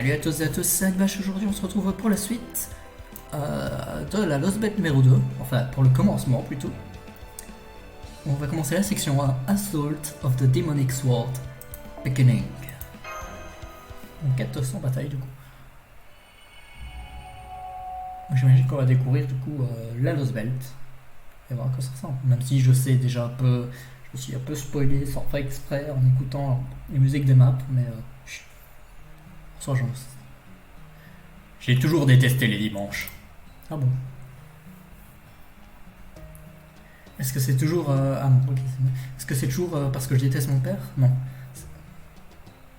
Salut à tous et à tous, c'est Agbash. Aujourd'hui on se retrouve pour la suite de la Lost Bet numéro 2, enfin pour le commencement plutôt. On va commencer la section 1, Assault of the Demonic Sword, Beginning. Donc 400 batailles du coup. J'imagine qu'on va découvrir du coup la Lost Belt et voir à quoi ça ressemble. Même si je sais déjà un peu, je me suis un peu spoilé sans faire exprès en écoutant les musiques des maps, mais soit j'ai toujours détesté les dimanches. Ah bon? Est-ce que c'est toujours... Ah non, ok. Est-ce que c'est toujours parce que je déteste mon père? Non.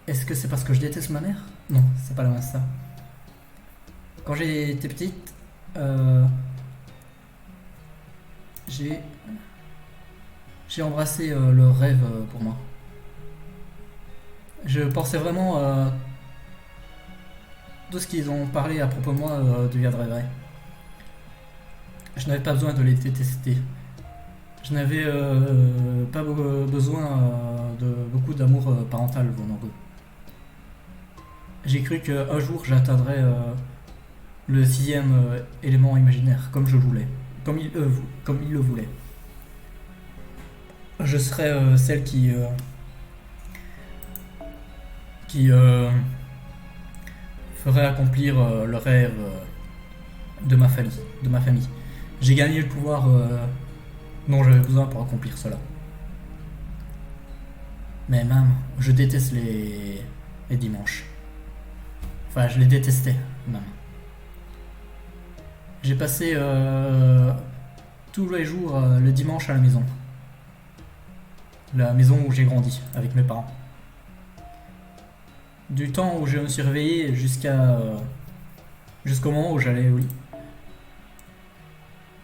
Est-ce que c'est parce que je déteste ma mère? Non, c'est pas la même ça. Quand j'étais petite, j'ai... J'ai embrassé le rêve pour moi. Je pensais vraiment tout ce qu'ils ont parlé à propos de moi deviendrait vrai. Je n'avais pas besoin de les détester. Je n'avais pas besoin de beaucoup d'amour parental venant d'eux. J'ai cru qu'un jour j'atteindrais le sixième élément imaginaire, comme je voulais, comme il le voulait. Je serais celle qui ferait accomplir le rêve de ma famille. J'ai gagné le pouvoir dont j'avais besoin pour accomplir cela. Mais même, je déteste les dimanches. Enfin, je les détestais, même. J'ai passé tous les jours le dimanche à la maison. La maison où j'ai grandi, avec mes parents. Du temps où je me suis réveillé jusqu'au moment où j'allais au lit.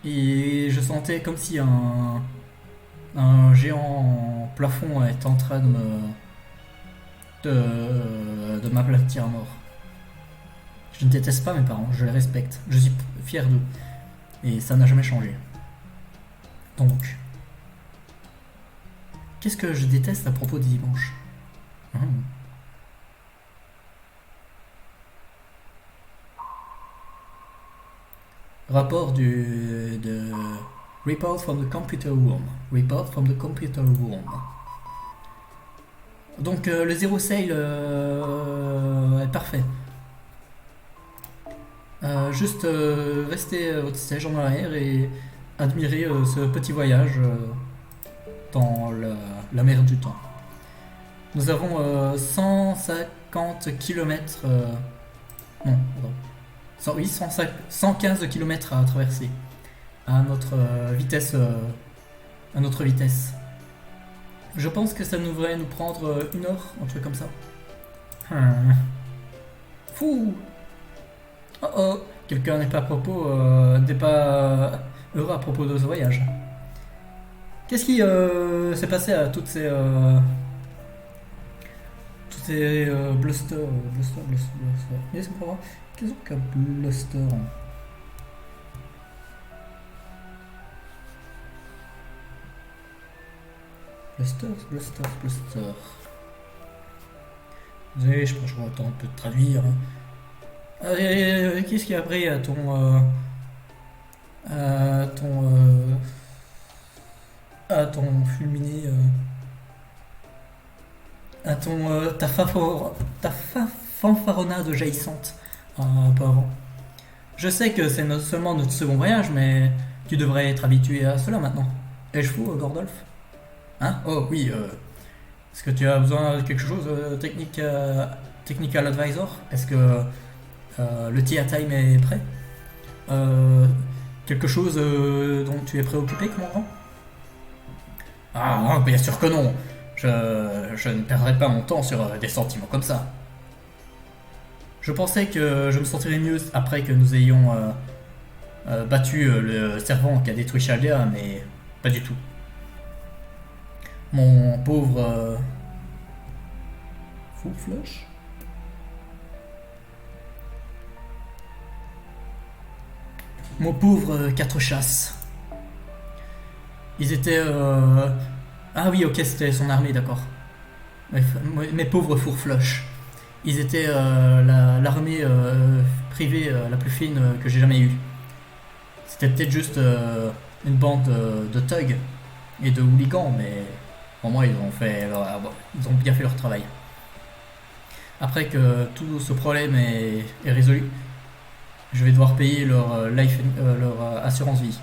Et je sentais comme si un géant plafond était en train de m'aplatir à mort. Je ne déteste pas mes parents, je les respecte. Je suis fier d'eux. Et ça n'a jamais changé. Donc, qu'est-ce que je déteste à propos des dimanches? Rapport de Report from the computer room. Report from the computer room. Donc le zéro sail est parfait. Juste rester au siège en arrière et admirer ce petit voyage dans la mer du temps. Nous avons 150 km... non, pardon. 115 km à traverser à notre vitesse. Je pense que ça devrait nous prendre 1 heure, un truc comme ça. Fou. Oh oh, quelqu'un n'est pas heureux à propos de ce voyage. Qu'est-ce qui s'est passé à toutes ces bluster. Laissez-moi voir. Qu'est-ce qu'un bluster? Bluster. Désolé, je pense que je vais attendre un peu de traduire. Qu'est-ce qu'il y a après à ton fulminé, ta fanfaronnade jaillissante un peu avant. Je sais que c'est seulement notre second voyage, mais tu devrais être habitué à cela maintenant. Ai-je fou, Gordolf? Hein? Oh oui, est-ce que tu as besoin de quelque chose technical advisor? Est-ce que le tea time est prêt? Quelque chose dont tu es préoccupé, commandant? Ah non, bien sûr que non. Je ne perdrai pas mon temps sur des sentiments comme ça. Je pensais que je me sentirais mieux après que nous ayons battu le servant qui a détruit Chaldea, mais pas du tout. Mon pauvre... Full flush. Mon pauvre 4 chasses. Ils étaient... Ah oui, ok, c'était son armée, d'accord. Mes pauvres fourflush. Ils étaient l'armée privée la plus fine que j'ai jamais eue. C'était peut-être juste une bande de thugs et de hooligans, mais au moins ils ont bien fait leur travail. Après que tout ce problème est résolu, je vais devoir payer leur assurance vie.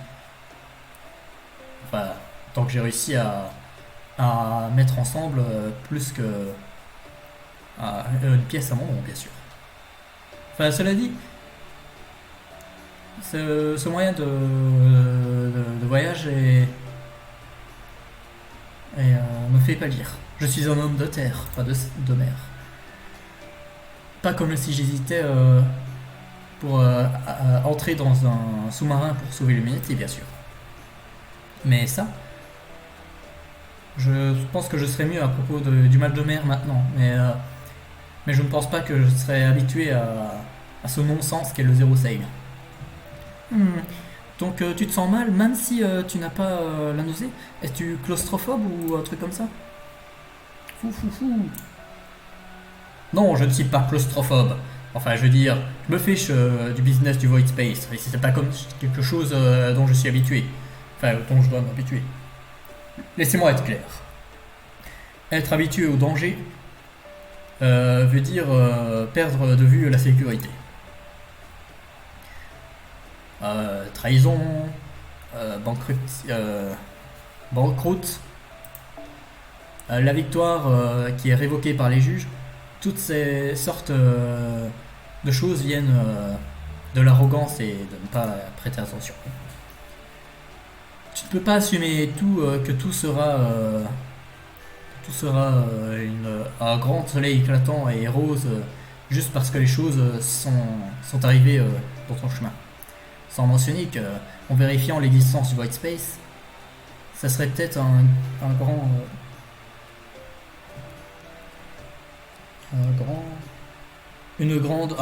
Enfin, tant que j'ai réussi à mettre ensemble plus que une pièce à mon nom, bien sûr. Enfin, cela dit, ce moyen de voyage me fait pâlir. Je suis un homme de terre, pas de mer. Pas comme si j'hésitais pour entrer dans un sous-marin pour sauver l'humanité, bien sûr. Mais ça, je pense que je serais mieux à propos du mal de mer maintenant. Mais je ne pense pas que je serais habitué à ce non-sens qu'est le zéro sail. Hmm. Donc tu te sens mal même si tu n'as pas la nausée. Es-tu claustrophobe ou un truc comme ça? Fou fou fou. Non, je ne suis pas claustrophobe. Enfin, je veux dire, je me fiche du business du Void Space. Et c'est pas comme quelque chose dont je suis habitué. Enfin, dont je dois m'habituer. Laissez-moi être clair. Être habitué au danger veut dire perdre de vue la sécurité. Trahison, banqueroute, la victoire qui est révoquée par les juges, toutes ces sortes de choses viennent de l'arrogance et de ne pas prêter attention. Tu ne peux pas assumer que tout sera un grand soleil éclatant et rose juste parce que les choses sont arrivées dans ton chemin. Sans mentionner qu'en vérifiant l'existence du White Space, ça serait peut-être un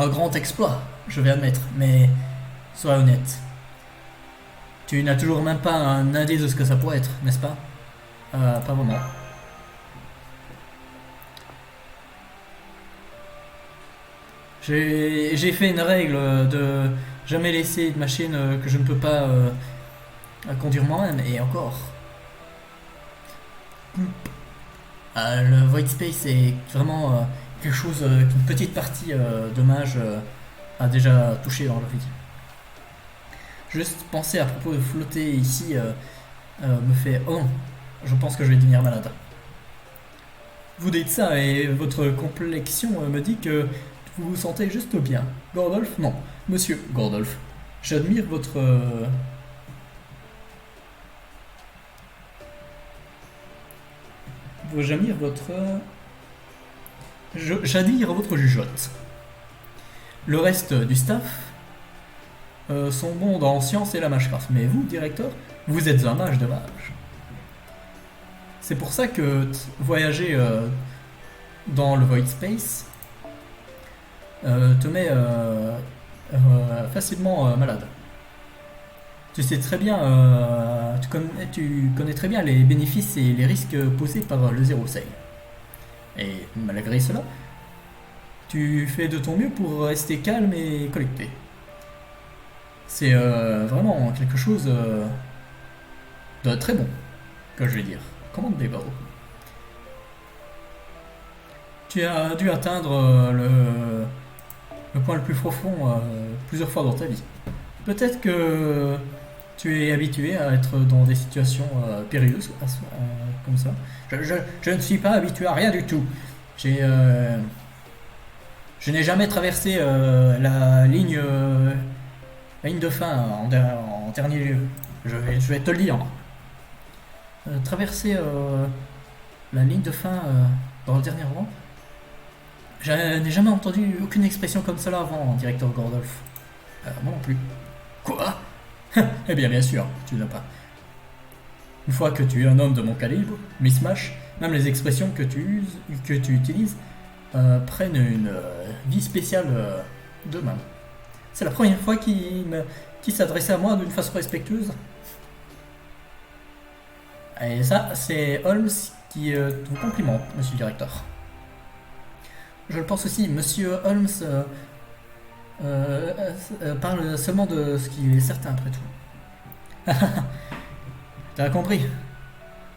grand exploit, je vais admettre, mais sois honnête. Tu n'as toujours même pas un indice de ce que ça pourrait être, n'est-ce pas? Pas vraiment. J'ai fait une règle de jamais laisser une machine que je ne peux pas conduire moi-même, et encore. Le Void Space est vraiment quelque chose qu'une petite partie de mage a déjà touché dans leur vie. Juste penser à propos de flotter ici me fait oh non, je pense que je vais devenir malade. Vous dites ça et votre complexion me dit que vous vous sentez juste bien. Gordolf? Non, monsieur Gordolf. J'admire votre. J'admire votre. J'admire votre jugeote. Le reste du staff sont bons dans science et la magecraft. Mais vous, directeur, vous êtes un mage de mage. C'est pour ça que voyager dans le Void Space te met facilement malade. Tu sais très bien, tu connais très bien les bénéfices et les risques posés par le zéro sail. Et malgré cela, tu fais de ton mieux pour rester calme et collecté. C'est vraiment quelque chose de très bon, que je vais dire. Comment te débarre? Tu as dû atteindre le point le plus profond plusieurs fois dans ta vie. Peut-être que tu es habitué à être dans des situations périlleuses comme ça. Je ne suis pas habitué à rien du tout. Je n'ai jamais traversé la ligne de fin en dernier lieu. Je vais te le lire. Traverser la ligne de fin dans le dernier rang. Je n'ai jamais entendu aucune expression comme cela avant, directeur Gordolf. Moi non plus. Quoi? Eh bien, bien sûr, tu n'as pas. Une fois que tu es un homme de mon calibre, Miss Mash, même les expressions que tu utilises prennent une vie spéciale d'eux-mêmes. C'est la première fois qu'il s'adressait à moi d'une façon respectueuse. Et ça, c'est Holmes qui vous complimente, monsieur le directeur. Je le pense aussi. Monsieur Holmes parle seulement de ce qui est certain après tout. T'as compris?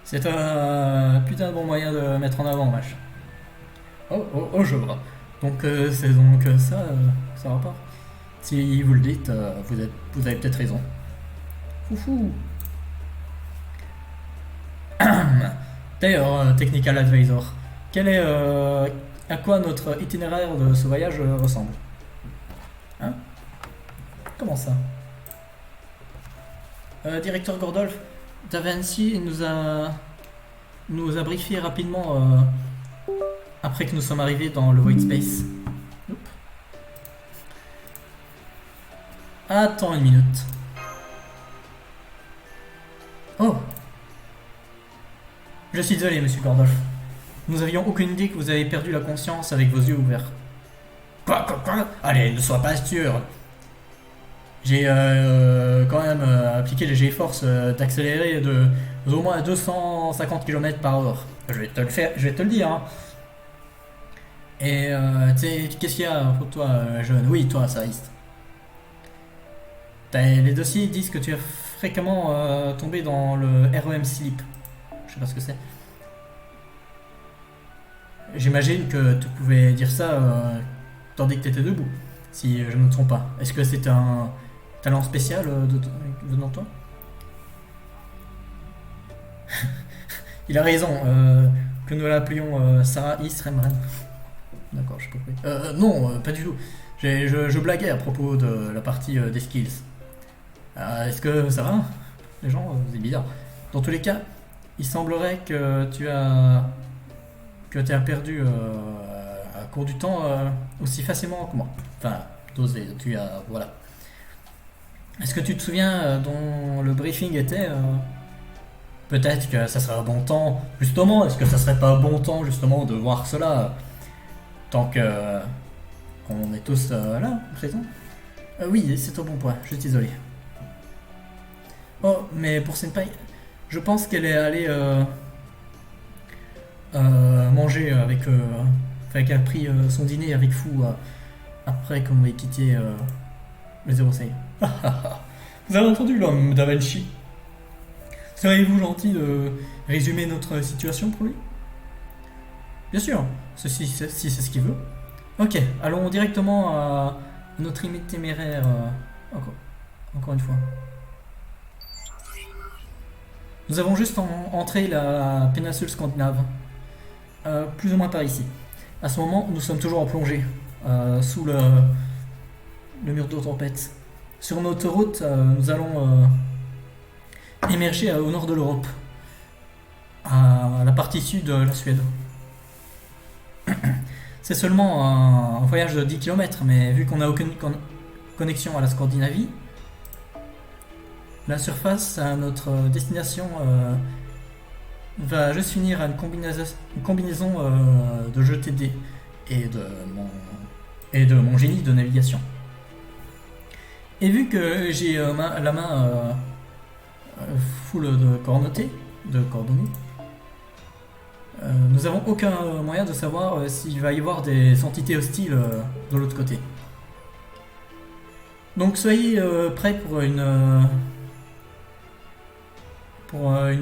C'est un putain de bon moyen de mettre en avant, vache. Oh, je vois. Donc c'est donc ça va pas. Si vous le dites, vous avez peut-être raison. Foufou. D'ailleurs, Technical Advisor, quel est, à quoi notre itinéraire de ce voyage ressemble? Hein? Comment ça? Directeur Gordolf, Da Vinci nous a briefé rapidement après que nous sommes arrivés dans le Void Space. Oups. Attends une minute. Oh! Je suis désolé, monsieur Gordolf. Nous avions aucune idée que vous avez perdu la conscience avec vos yeux ouverts. Quoi? Allez, ne sois pas astucieux. J'ai quand même appliqué les G-Force d'accélérer d'au moins 250 km/h. Je vais te le dire. Hein. Et tu sais, qu'est-ce qu'il y a pour toi, jeune? Oui, toi, Saïst. Les dossiers disent que tu as fréquemment tombé dans le REM slip. Je sais pas ce que c'est. J'imagine que tu pouvais dire ça tandis que tu étais debout, si je ne me trompe pas. Est-ce que c'est un talent spécial venant de toi? Il a raison, que nous l'appelions Sarah Isremren. D'accord, je compris. Non, pas du tout. Je blaguais à propos de la partie des skills. Est-ce que ça va? Les gens, c'est bizarre. Dans tous les cas, il semblerait que tu as perdu à court du temps aussi facilement que moi. Enfin, dosé, voilà. Est-ce que tu te souviens dont le briefing était peut-être que ça serait un bon temps, justement, est-ce que ça serait pas un bon temps, justement, de voir cela tant que qu'on est tous là, présents? Oui, c'est au bon point, je suis désolé. Oh, mais pour Senpai, je pense qu'elle est allée manger avec. Enfin, qu'elle a pris son dîner avec Fou après qu'on ait quitté le 06. Vous avez entendu l'homme Da Vinci? Seriez-vous gentil de résumer notre situation pour lui? Bien sûr, si c'est ce qu'il veut. Ok, allons directement à notre itinéraire. Encore une fois. Nous avons juste entré la péninsule scandinave, plus ou moins par ici. À ce moment, nous sommes toujours en plongée, sous le mur de tempête. Sur notre route, nous allons émerger au nord de l'Europe, à la partie sud de la Suède. C'est seulement un voyage de 10 km, mais vu qu'on n'a aucune connexion à la Scandinavie, la surface à notre destination va juste finir à une combinaison de jeux TD et de mon génie de navigation. Et vu que j'ai la main full de coordonnées, nous n'avons aucun moyen de savoir s'il va y avoir des entités hostiles de l'autre côté. Donc soyez prêts pour une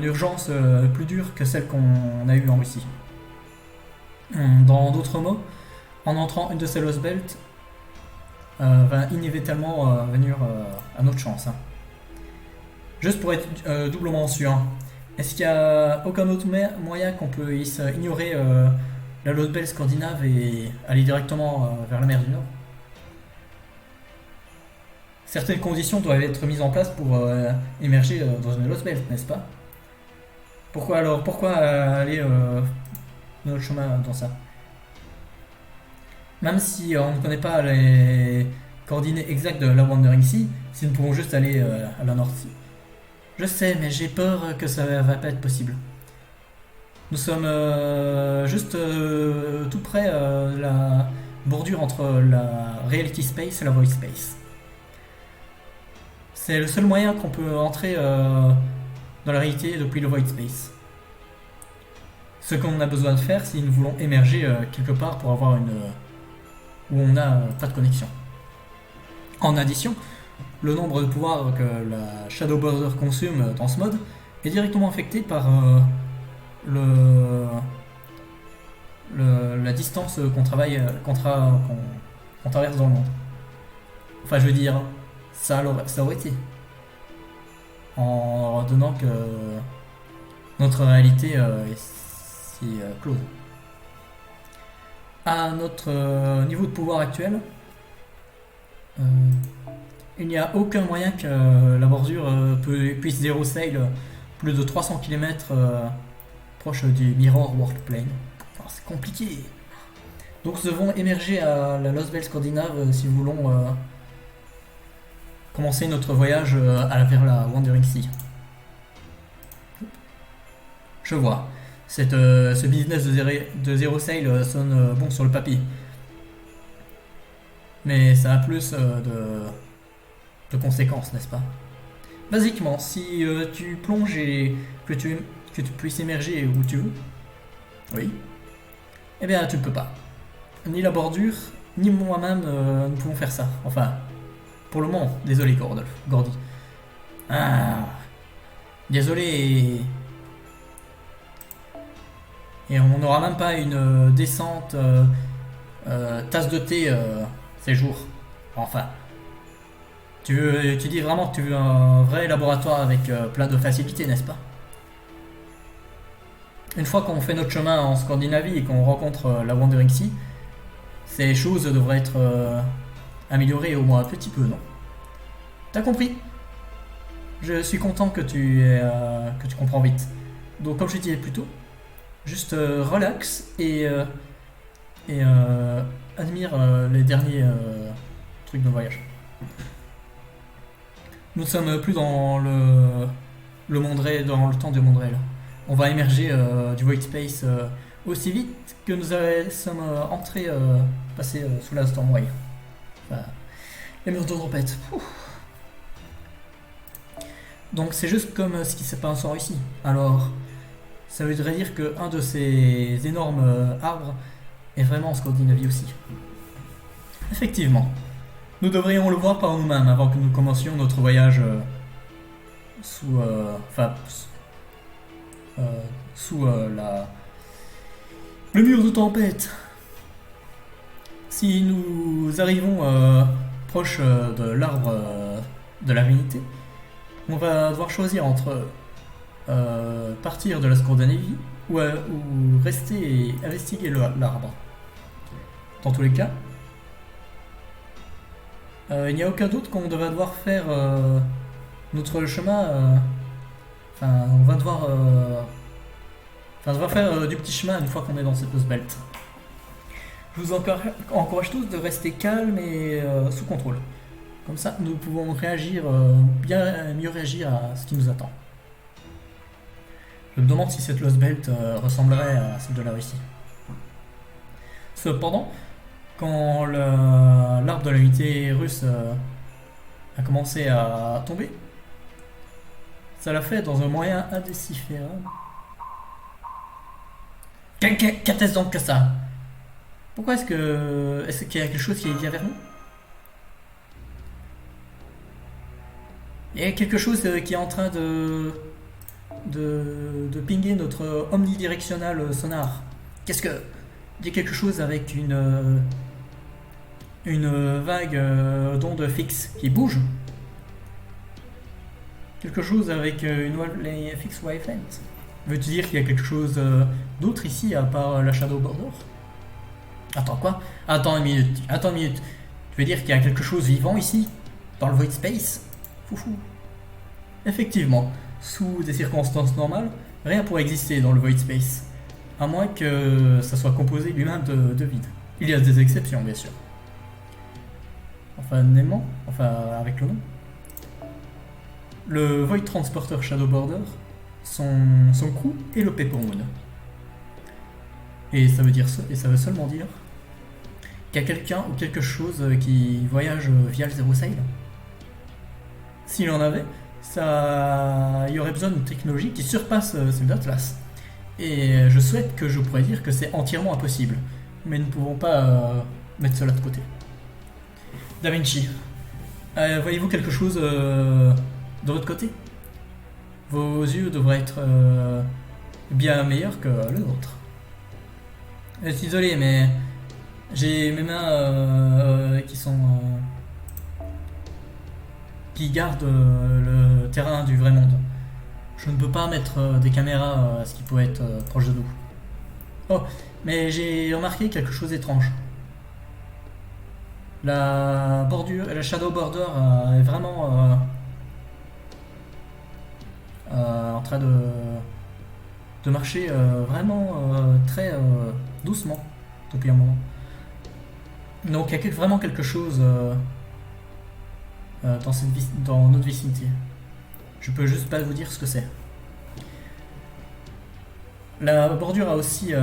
urgence plus dure que celle qu'on a eue en Russie. Dans d'autres mots, en entrant une de ces Lost Belt, va inévitablement venir à notre chance. Hein. Juste pour être doublement sûr, est-ce qu'il n'y a aucun autre moyen qu'on puisse ignorer la Lost Belt scandinave et aller directement vers la mer du Nord? Certaines conditions doivent être mises en place pour émerger dans une Lost Belt, n'est-ce pas? Pourquoi aller notre chemin dans ça? Même si on ne connaît pas les coordonnées exactes de la Wandering Sea, si nous pouvons juste aller à la North Sea. Je sais, mais j'ai peur que ça va pas être possible. Nous sommes juste tout près de la bordure entre la Reality Space et la Void Space. C'est le seul moyen qu'on peut entrer dans la réalité depuis le Void Space. ce qu'on a besoin de faire si nous voulons émerger quelque part pour avoir une... où on n'a pas de connexion. En addition, le nombre de pouvoirs que la Shadow Border consomme dans ce mode est directement affecté par la distance qu'on traverse dans le monde. Enfin, je veux dire, ça aurait été. En redonnant que notre réalité est si close. À notre niveau de pouvoir actuel, il n'y a aucun moyen que la bordure puisse zéro sail plus de 300 km proche du Mirror World Plane. Enfin, c'est compliqué. Donc nous devons émerger à la Lost Belle Scandinave si nous voulons commencer notre voyage vers la Wandering Sea. Je vois. Ce business de zéro sail sonne bon sur le papier. Mais ça a plus de conséquences, n'est-ce pas? Basiquement, si tu plonges et que tu puisses émerger où tu veux, oui, eh bien tu ne peux pas. Ni la bordure, ni moi-même ne pouvons faire ça. Enfin, pour le moment, désolé Gordy. Ah, désolé. Et on n'aura même pas une décente tasse de thé ces jours. Enfin, tu dis vraiment que tu veux un vrai laboratoire avec plein de facilités, n'est-ce pas? Une fois qu'on fait notre chemin en Scandinavie et qu'on rencontre la Wandering Sea, ces choses devraient être améliorées au moins un petit peu, non? T'as compris? Je suis content que tu comprends vite. Donc comme je disais plus tôt, juste relax et admire les derniers trucs de voyage. Nous ne sommes plus dans le monde réel, dans le temps du monde réel. On va émerger du Void Space aussi vite que nous sommes passés sous la Stormwave. Enfin, les murs de tempête. Donc c'est juste comme ce qui s'est passé ici. Alors, ça voudrait dire qu'un de ces énormes arbres est vraiment en Scandinavie aussi. Effectivement. Nous devrions le voir par nous-mêmes avant que nous commencions notre voyage sous le mur de tempête. Si nous arrivons proche de l'arbre de la vérité, on va devoir choisir entre partir de la Scandinavie ou rester et investiguer l'arbre. Dans tous les cas, il n'y a aucun doute qu'on devrait devoir faire notre chemin. On va devoir faire du petit chemin une fois qu'on est dans cette Lost Belt. Je vous encourage tous de rester calme et sous contrôle. Comme ça, nous pouvons réagir, mieux réagir à ce qui nous attend. Je me demande si cette Lost Belt ressemblerait à celle de la Russie. Cependant, quand l'arbre de l'unité russe a commencé à tomber, ça l'a fait dans un moyen indécifrable. Qu'est-ce donc que ça? Pourquoi est-ce qu'il y a quelque chose qui vient vers nous? Il y a quelque chose qui est en train de pinguer notre omnidirectional sonar. Il y a quelque chose avec une vague d'ondes fixes qui bouge. Quelque chose avec les fixed wavelengths. Veux-tu dire qu'il y a quelque chose d'autre ici à part la Shadow Border? Attends, quoi? Attends une minute. Tu veux dire qu'il y a quelque chose vivant ici? Dans le Void Space? Foufou. Effectivement, sous des circonstances normales, rien pourrait exister dans le Void Space. À moins que ça soit composé lui-même de vide. Il y a des exceptions, bien sûr. Avec le nom. Le Void Transporter Shadow Border, son crew est le Paper Moon. Et ça veut seulement dire qu'il y a quelqu'un ou quelque chose qui voyage via le Zero Sail. S'il en avait, il y aurait besoin d'une technologie qui surpasse celle d'Atlas. Et je souhaite que je pourrais dire que c'est entièrement impossible. Mais nous ne pouvons pas mettre cela de côté. Da Vinci, voyez-vous quelque chose de votre côté? Vos yeux devraient être bien meilleurs que le nôtre. Désolé, mais j'ai mes mains qui sont qui gardent le terrain du vrai monde. Je ne peux pas mettre des caméras à ce qui pourrait être proche de nous. Oh, mais j'ai remarqué quelque chose d'étrange. La bordure, la shadow border est vraiment en train de marcher vraiment très doucement depuis un moment. Donc il y a vraiment quelque chose dans notre vicinité. Je peux juste pas vous dire ce que c'est. La bordure a aussi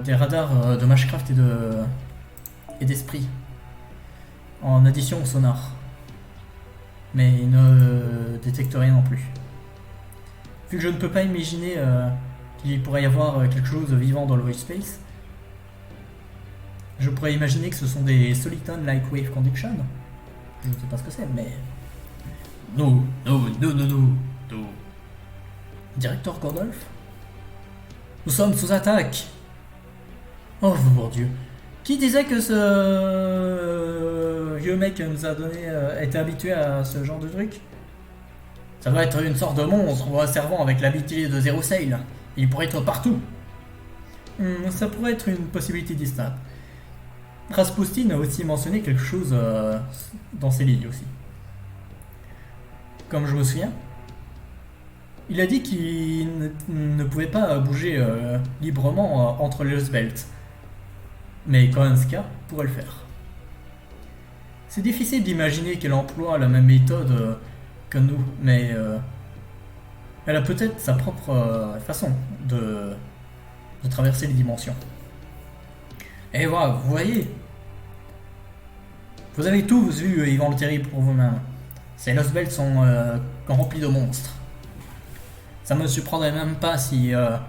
des radars de Mashcraft et d'esprit en addition au sonar. Mais il ne détecte rien non plus. Vu que je ne peux pas imaginer qu'il pourrait y avoir quelque chose de vivant dans le void space, je pourrais imaginer que ce sont des Soliton like wave conduction. Je ne sais pas ce que c'est, mais... No. Directeur Gordolf? Nous sommes sous attaque. Oh mon dieu. Qui disait que ce vieux mec nous a donné était habitué à ce genre de truc? Ça doit être une sorte de monstre servant avec l'habitude de Zero Sail. Il pourrait être partout. Ça pourrait être une possibilité distincte. Rasputin a aussi mentionné quelque chose dans ses lignes aussi. Comme je me souviens, il a dit qu'il ne pouvait pas bouger librement entre les belts. Mais Kohanska pourrait le faire. C'est difficile d'imaginer qu'elle emploie la même méthode que nous, mais elle a peut-être sa propre façon de traverser les dimensions. Et voilà, vous voyez, vous avez tous vu Ivan le Terrible pour vous-même. Ces Lost Belts sont remplis de monstres. Ça me surprendrait même pas si un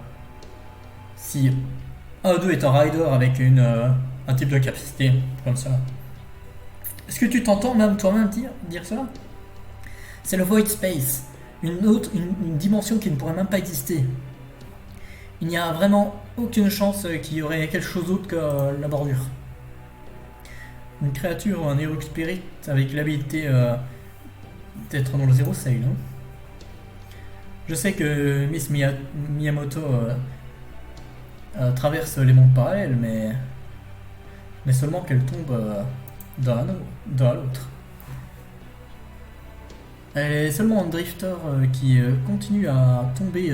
d'eux est un rider avec un type de capacité comme ça. Est-ce que tu t'entends même toi-même dire cela? C'est le Void Space, une dimension qui ne pourrait même pas exister. Il n'y a vraiment aucune chance qu'il y aurait quelque chose d'autre que la bordure. Une créature ou un Heroic Spirit avec l'habilité d'être dans le Zero Sail. Hein. Je sais que Miss Miyamoto traverse les mondes parallèles, mais seulement qu'elle tombe d'un à l'autre. Elle est seulement un drifter qui continue à tomber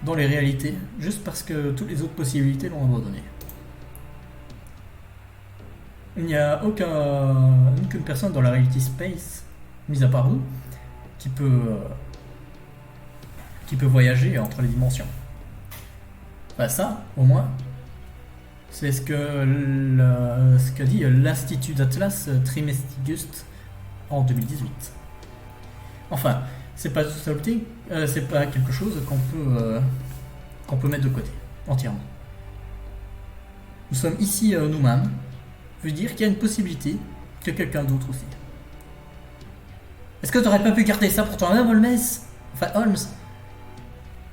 dans les réalités, juste parce que toutes les autres possibilités l'ont abandonné. Il n'y a aucune personne dans la reality space, mis à part vous, qui peut voyager entre les dimensions. Enfin, ça, au moins, c'est ce que dit l'Institut d'Atlas Trismegistus en 2018. Enfin, c'est pas quelque chose qu'on peut mettre de côté, entièrement. Nous sommes ici nous-mêmes, veut dire qu'il y a une possibilité que quelqu'un d'autre aussi. Est-ce que tu n'aurais pas pu garder ça pour toi-même, Holmes? Enfin, Holmes,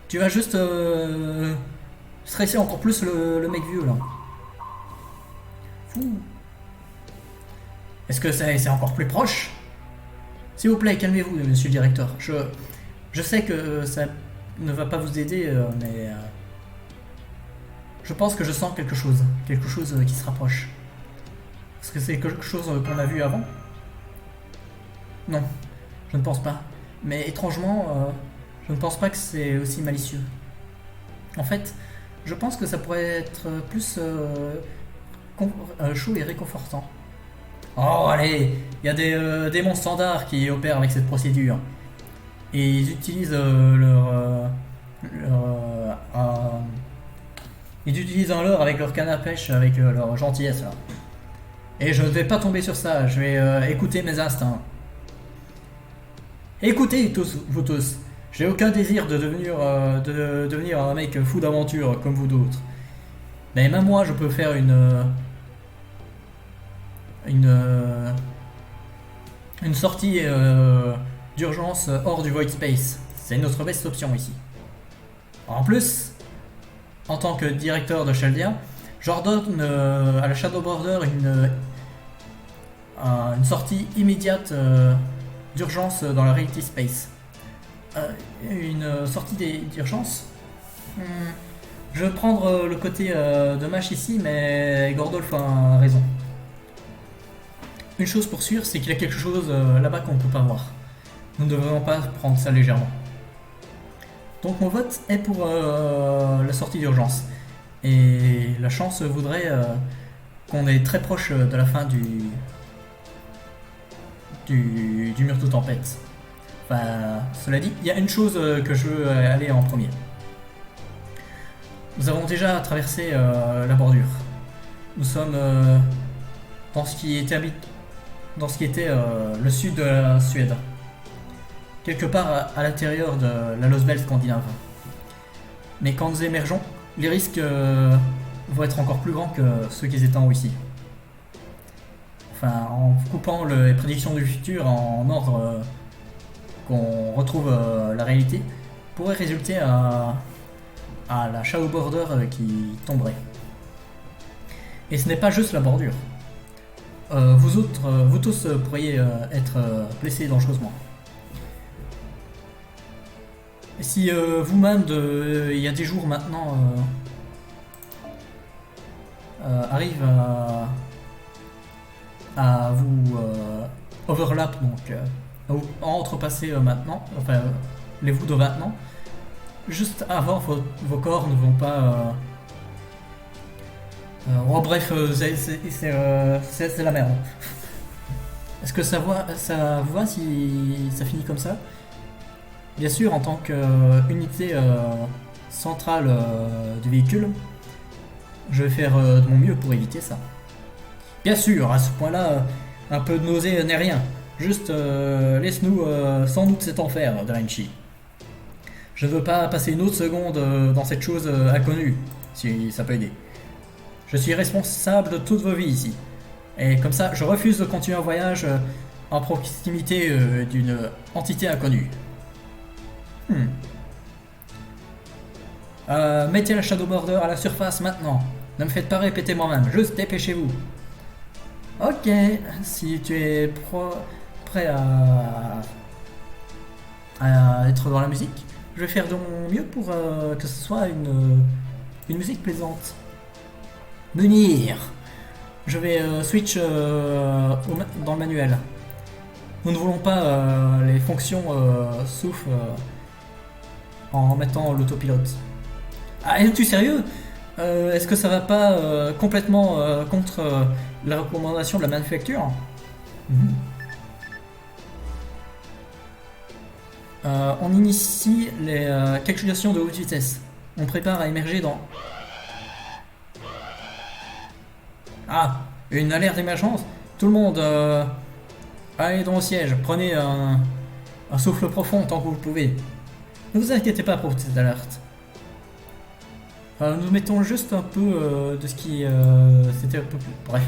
tu vas juste stresser encore plus le mec vieux, là. Fou. Est-ce que c'est encore plus proche? S'il vous plaît, calmez-vous, monsieur le directeur. Je sais que ça ne va pas vous aider, mais je pense que je sens quelque chose qui se rapproche. Est-ce que c'est quelque chose qu'on a vu avant? Non, je ne pense pas. Mais étrangement, je ne pense pas que c'est aussi malicieux. En fait, je pense que ça pourrait être plus chaud et réconfortant. Oh allez, il y a des démons standards qui opèrent avec cette procédure. Et ils utilisent ils utilisent un leurre avec leur canne à pêche, avec leur gentillesse là. Et je ne vais pas tomber sur ça, je vais écouter mes instincts. Écoutez tous, vous tous, J'ai aucun désir de devenir un mec fou d'aventure comme vous d'autres. Mais même moi, je peux faire une, euh, une sortie d'urgence hors du Void Space. C'est notre best option ici. En plus, en tant que directeur de Sheldia, j'ordonne à la Shadow Border une sortie immédiate d'urgence dans la Reality Space. Une sortie d'urgence. Je vais prendre le côté de Mash ici, mais Gordolf a raison. Une chose pour sûr, c'est qu'il y a quelque chose là-bas qu'on ne peut pas voir. Nous ne devrions pas prendre ça légèrement. Donc mon vote est pour la sortie d'urgence. Et la chance voudrait qu'on est très proche de la fin du mur de tempête. Enfin, cela dit, il y a une chose que je veux aller en premier. Nous avons déjà traversé la bordure. Nous sommes dans ce qui était le sud de la Suède. Quelque part à l'intérieur de la Losbel scandinave. Mais quand nous émergeons, les risques vont être encore plus grands que ceux qui étaient en haut ici. Enfin, en coupant les prédictions du futur en ordre qu'on retrouve la réalité, pourrait résulter à la Shadow Border qui tomberait. Et ce n'est pas juste la bordure. Vous tous pourriez être blessés dangereusement. Et si vous-même, il y a des jours maintenant, arrive à vous overlap, donc à vous entrepasser maintenant, enfin les vous de maintenant, juste avant vos corps ne vont pas. Oh, bref, c'est la merde. Est-ce que ça vous va si ça finit comme ça? Bien sûr, en tant qu'unité centrale du véhicule, je vais faire de mon mieux pour éviter ça. Bien sûr, à ce point-là, un peu de nausée n'est rien. Juste laisse-nous sans doute cet enfer, Da Vinci. Je ne veux pas passer une autre seconde dans cette chose inconnue, si ça peut aider. Je suis responsable de toutes vos vies ici. Et comme ça, je refuse de continuer un voyage en proximité d'une entité inconnue. Mettez la Shadow Border à la surface maintenant. Ne me faites pas répéter moi-même, juste dépêchez-vous. Ok, si tu es prêt à être dans la musique, je vais faire de mon mieux pour que ce soit une musique plaisante. Munir, je vais switch dans le manuel. Nous ne voulons pas les fonctions souffle en mettant l'autopilote. Ah, es-tu sérieux? Est-ce que ça va pas complètement contre la recommandation de la manufacture? On initie les calculations de haute vitesse. On prépare à émerger dans... Ah, une alerte d'émergence. Tout le monde, allez dans le siège. Prenez un souffle profond tant que vous le pouvez. Ne vous inquiétez pas pour cette alerte. Nous mettons juste un peu de ce qui... c'était un peu plus... Bref.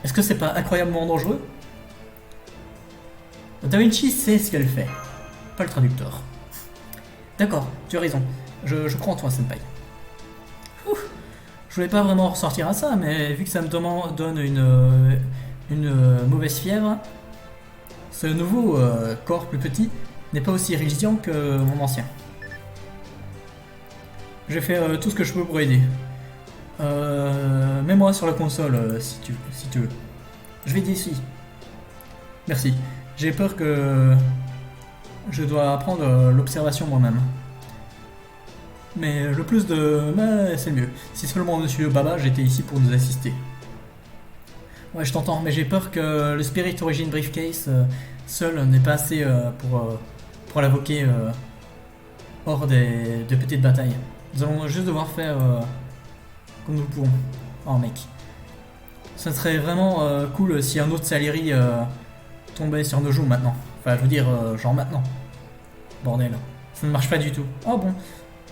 Est-ce que c'est pas incroyablement dangereux? Da Vinci sait ce qu'elle fait. Pas le traducteur. D'accord, tu as raison. Je crois en toi, Senpai. Ouf. Je voulais pas vraiment ressortir à ça, mais vu que ça me donne une mauvaise fièvre, ce nouveau corps plus petit n'est pas aussi résistant que mon ancien. Je vais faire tout ce que je peux pour aider. Mets-moi sur la console si tu veux. Je vais d'ici. Merci. J'ai peur que je dois apprendre l'observation moi-même. Mais le plus de... c'est mieux. Si seulement Monsieur Babbage était ici pour nous assister. Ouais, je t'entends, mais j'ai peur que le Spirit Origin Briefcase seul n'est pas assez pour l'invoquer hors des petites batailles. Nous allons juste devoir faire comme nous le pouvons. Oh mec. Ça serait vraiment cool si un autre Salieri tombait sur nos joues maintenant. Enfin, je veux dire, genre maintenant. Bordel. Ça ne marche pas du tout. Oh bon,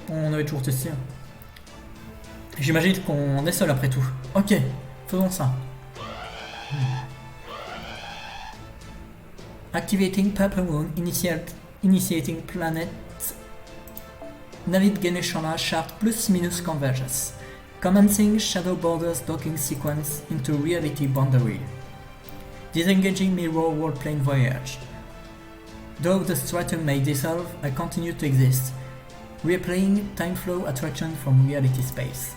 on avait toujours testé. J'imagine qu'on est seul après tout. Ok, faisons ça. Activating Purple Moon, initiating planet Navid Ganeshana Chart plus minus convergence. Commencing Shadow Borders docking sequence into reality boundary. Disengaging mirror world plane voyage. Though the stratum may dissolve, I continue to exist. Replaying time flow attraction from reality space.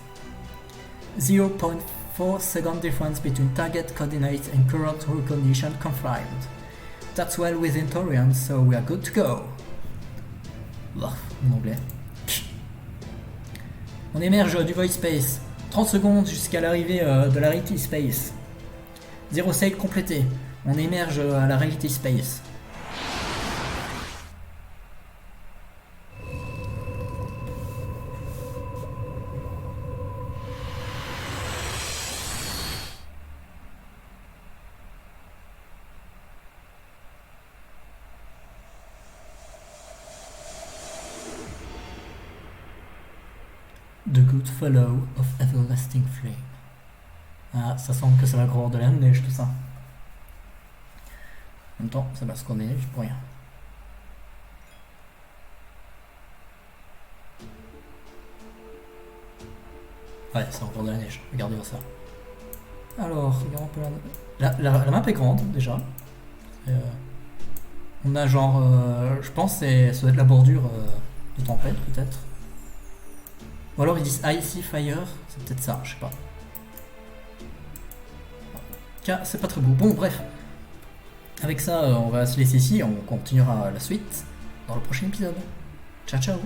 0.4 second difference between target coordinates and current recognition confirmed. That's well within Torian, so we are good to go. En anglais. On émerge du Void Space. 30 secondes jusqu'à l'arrivée de la Reality Space. 0 sail complété. On émerge à la Reality Space. The good fellow of everlasting flame. Ah, ça semble que ça va croire de la neige tout ça. En même temps, ça va se condamner pour rien. Ouais, c'est encore de la neige, regardez ça. Alors, regardons un peu la map est grande déjà. On a genre, je pense que ça doit être la bordure de tempête peut-être. Ou alors ils disent Icy Fire, c'est peut-être ça, je sais pas. Tiens, c'est pas très beau. Bon, bref. Avec ça, on va se laisser ici, on continuera la suite dans le prochain épisode. Ciao, ciao!